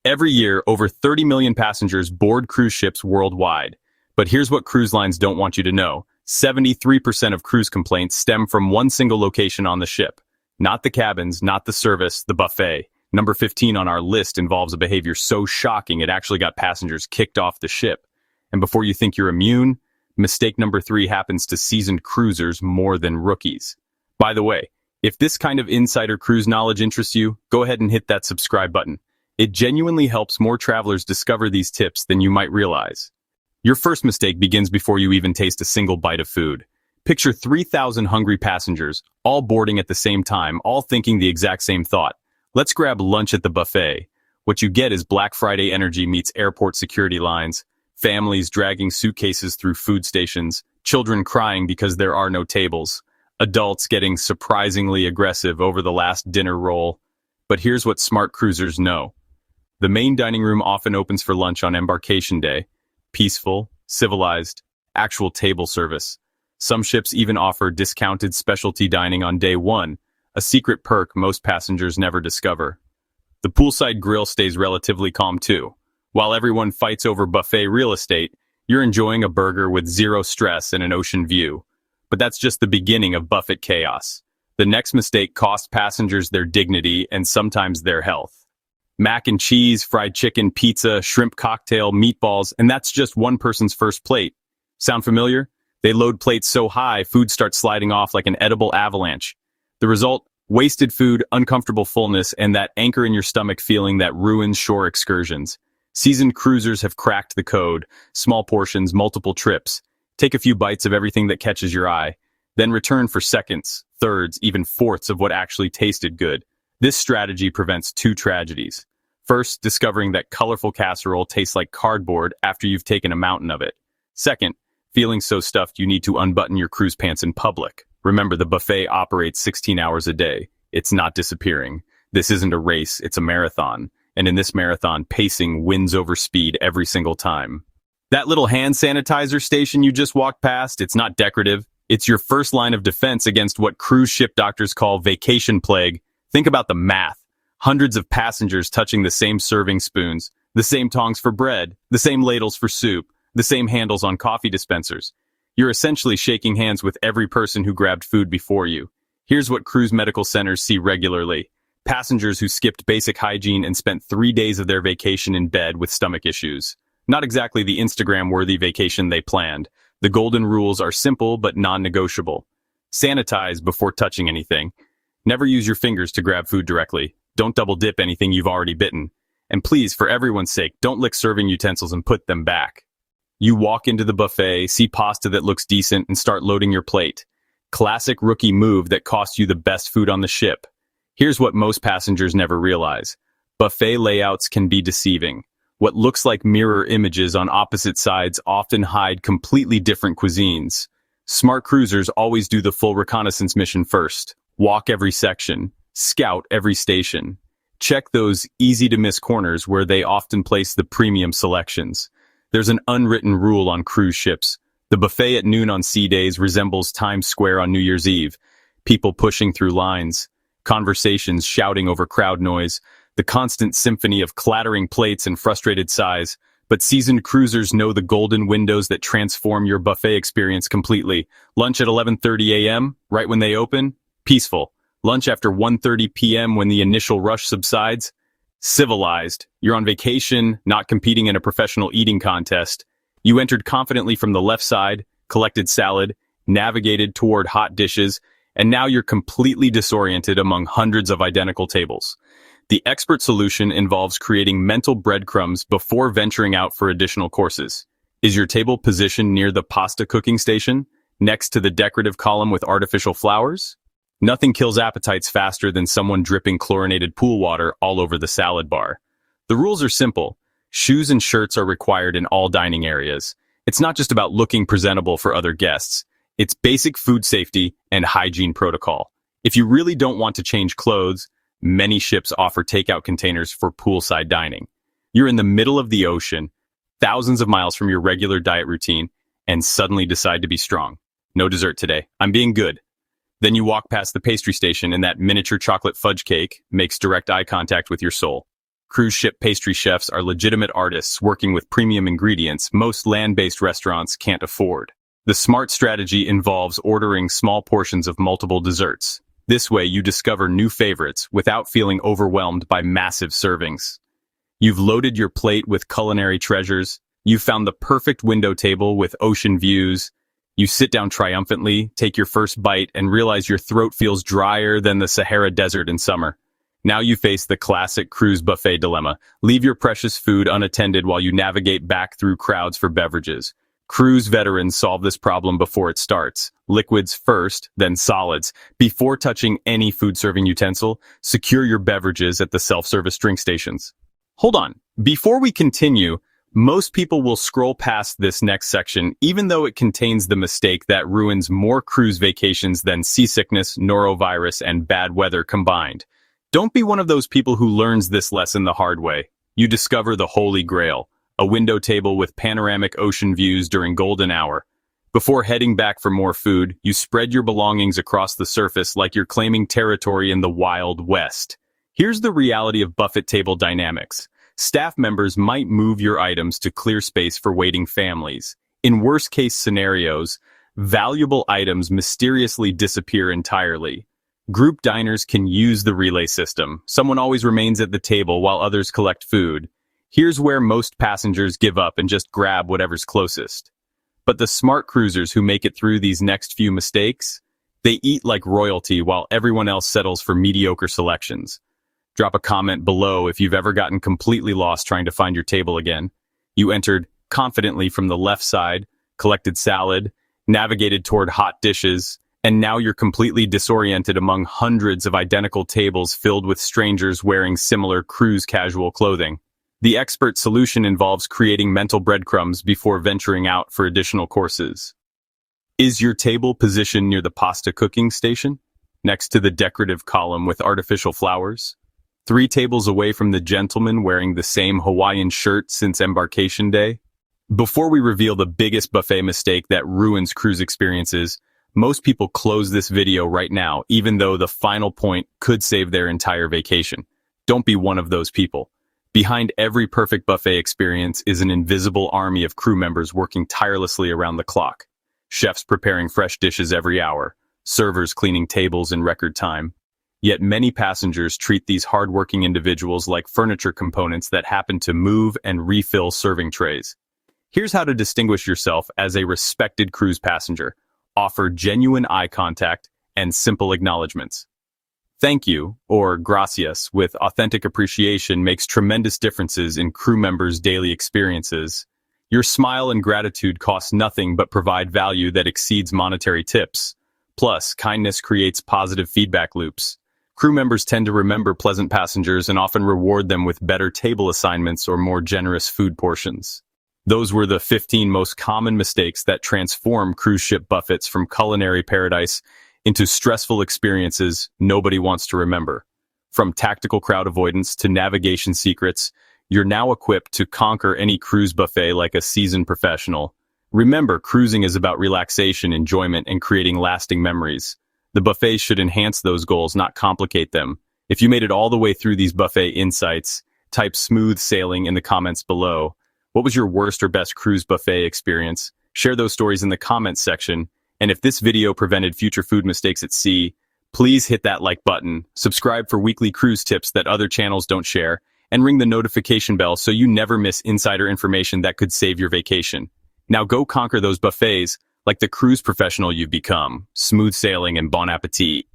Every year, over 30 million passengers board cruise ships worldwide. But here's what cruise lines don't want you to know. 73% of cruise complaints stem from one single location on the ship. Not the cabins, not the service, the buffet. Number 15 on our list involves a behavior so shocking it actually got passengers kicked off the ship. And before you think you're immune, mistake number 3 happens to seasoned cruisers more than rookies. By the way, if this kind of insider cruise knowledge interests you, go ahead and hit that subscribe button. It genuinely helps more travelers discover these tips than you might realize. Your first mistake begins before you even taste a single bite of food. Picture 3,000 hungry passengers, all boarding at the same time, all thinking the exact same thought. Let's grab lunch at the buffet. What you get is Black Friday energy meets airport security lines, families dragging suitcases through food stations, children crying because there are no tables, adults getting surprisingly aggressive over the last dinner roll. But here's what smart cruisers know. The main dining room often opens for lunch on embarkation day. Peaceful, civilized, actual table service. Some ships even offer discounted specialty dining on day 1, a secret perk most passengers never discover. The poolside grill stays relatively calm too. While everyone fights over buffet real estate, you're enjoying a burger with zero stress and an ocean view. But that's just the beginning of buffet chaos. The next mistake costs passengers their dignity and sometimes their health. Mac and cheese, fried chicken, pizza, shrimp cocktail, meatballs, and that's just one person's first plate. Sound familiar? They load plates so high, food starts sliding off like an edible avalanche. The result? Wasted food, uncomfortable fullness, and that anchor in your stomach feeling that ruins shore excursions. Seasoned cruisers have cracked the code. Small portions, multiple trips. Take a few bites of everything that catches your eye. Then return for seconds, thirds, even fourths of what actually tasted good. This strategy prevents 2 tragedies. First, discovering that colorful casserole tastes like cardboard after you've taken a mountain of it. Second, feeling so stuffed you need to unbutton your cruise pants in public. Remember, the buffet operates 16 hours a day. It's not disappearing. This isn't a race, it's a marathon. And in this marathon, pacing wins over speed every single time. That little hand sanitizer station you just walked past, it's not decorative. It's your first line of defense against what cruise ship doctors call vacation plague. Think about the math. Hundreds of passengers touching the same serving spoons, the same tongs for bread, the same ladles for soup, the same handles on coffee dispensers. You're essentially shaking hands with every person who grabbed food before you. Here's what cruise medical centers see regularly. Passengers who skipped basic hygiene and spent 3 days of their vacation in bed with stomach issues. Not exactly the Instagram-worthy vacation they planned. The golden rules are simple but non-negotiable. Sanitize before touching anything. Never use your fingers to grab food directly. Don't double dip anything you've already bitten. And please, for everyone's sake, don't lick serving utensils and put them back. You walk into the buffet, see pasta that looks decent, and start loading your plate. Classic rookie move that costs you the best food on the ship. Here's what most passengers never realize. Buffet layouts can be deceiving. What looks like mirror images on opposite sides often hide completely different cuisines. Smart cruisers always do the full reconnaissance mission first. Walk every section. Scout every station. Check those easy-to-miss corners where they often place the premium selections. There's an unwritten rule on cruise ships. The buffet at noon on sea days resembles Times Square on New Year's Eve. People pushing through lines, conversations shouting over crowd noise, the constant symphony of clattering plates and frustrated sighs. But seasoned cruisers know the golden windows that transform your buffet experience completely. Lunch at 11:30 a.m., right when they open? Peaceful. Lunch after 1:30 p.m. when the initial rush subsides? Civilized. You're on vacation, not competing in a professional eating contest. You entered confidently from the left side, collected salad, navigated toward hot dishes, and now you're completely disoriented among hundreds of identical tables. The expert solution involves creating mental breadcrumbs before venturing out for additional courses. Is your table positioned near the pasta cooking station, next to the decorative column with artificial flowers? Nothing kills appetites faster than someone dripping chlorinated pool water all over the salad bar. The rules are simple. Shoes and shirts are required in all dining areas. It's not just about looking presentable for other guests. It's basic food safety and hygiene protocol. If you really don't want to change clothes, many ships offer takeout containers for poolside dining. You're in the middle of the ocean, thousands of miles from your regular diet routine, and suddenly decide to be strong. No dessert today. I'm being good. Then you walk past the pastry station and that miniature chocolate fudge cake makes direct eye contact with your soul. Cruise ship pastry chefs are legitimate artists working with premium ingredients most land-based restaurants can't afford. The smart strategy involves ordering small portions of multiple desserts. This way, you discover new favorites without feeling overwhelmed by massive servings. You've loaded your plate with culinary treasures. You've found the perfect window table with ocean views. You sit down triumphantly, take your first bite, and realize your throat feels drier than the Sahara Desert in summer. Now you face the classic cruise buffet dilemma. Leave your precious food unattended while you navigate back through crowds for beverages. Cruise veterans solve this problem before it starts. Liquids first, then solids. Before touching any food-serving utensil, secure your beverages at the self-service drink stations. Hold on. Before we continue, most people will scroll past this next section, even though it contains the mistake that ruins more cruise vacations than seasickness, norovirus, and bad weather combined. Don't be one of those people who learns this lesson the hard way. You discover the holy grail, a window table with panoramic ocean views during golden hour. Before heading back for more food, you spread your belongings across the surface like you're claiming territory in the Wild West. Here's the reality of buffet table dynamics. Staff members might move your items to clear space for waiting families. In worst-case scenarios, valuable items mysteriously disappear entirely. Group diners can use the relay system. Someone always remains at the table while others collect food. Here's where most passengers give up and just grab whatever's closest. But the smart cruisers who make it through these next few mistakes, they eat like royalty while everyone else settles for mediocre selections. Drop a comment below if you've ever gotten completely lost trying to find your table again. You entered confidently from the left side, collected salad, navigated toward hot dishes, and now you're completely disoriented among hundreds of identical tables filled with strangers wearing similar cruise casual clothing. The expert solution involves creating mental breadcrumbs before venturing out for additional courses. Is your table positioned near the pasta cooking station, next to the decorative column with artificial flowers? 3 tables away from the gentleman wearing the same Hawaiian shirt since embarkation day? Before we reveal the biggest buffet mistake that ruins cruise experiences, most people close this video right now, even though the final point could save their entire vacation. Don't be one of those people. Behind every perfect buffet experience is an invisible army of crew members working tirelessly around the clock. Chefs preparing fresh dishes every hour, servers cleaning tables in record time. Yet many passengers treat these hardworking individuals like furniture components that happen to move and refill serving trays. Here's how to distinguish yourself as a respected cruise passenger. Offer genuine eye contact and simple acknowledgments. Thank you, or gracias, with authentic appreciation makes tremendous differences in crew members' daily experiences. Your smile and gratitude cost nothing but provide value that exceeds monetary tips. Plus, kindness creates positive feedback loops. Crew members tend to remember pleasant passengers and often reward them with better table assignments or more generous food portions. Those were the 15 most common mistakes that transform cruise ship buffets from culinary paradise into stressful experiences nobody wants to remember. From tactical crowd avoidance to navigation secrets, you're now equipped to conquer any cruise buffet like a seasoned professional. Remember, cruising is about relaxation, enjoyment, and creating lasting memories. The buffets should enhance those goals, not complicate them. If you made it all the way through these buffet insights, type smooth sailing in the comments below. What was your worst or best cruise buffet experience? Share those stories in the comments section. And if this video prevented future food mistakes at sea, please hit that like button, subscribe for weekly cruise tips that other channels don't share, and ring the notification bell so you never miss insider information that could save your vacation. Now go conquer those buffets like the cruise professional you've become. Smooth sailing and bon appetit.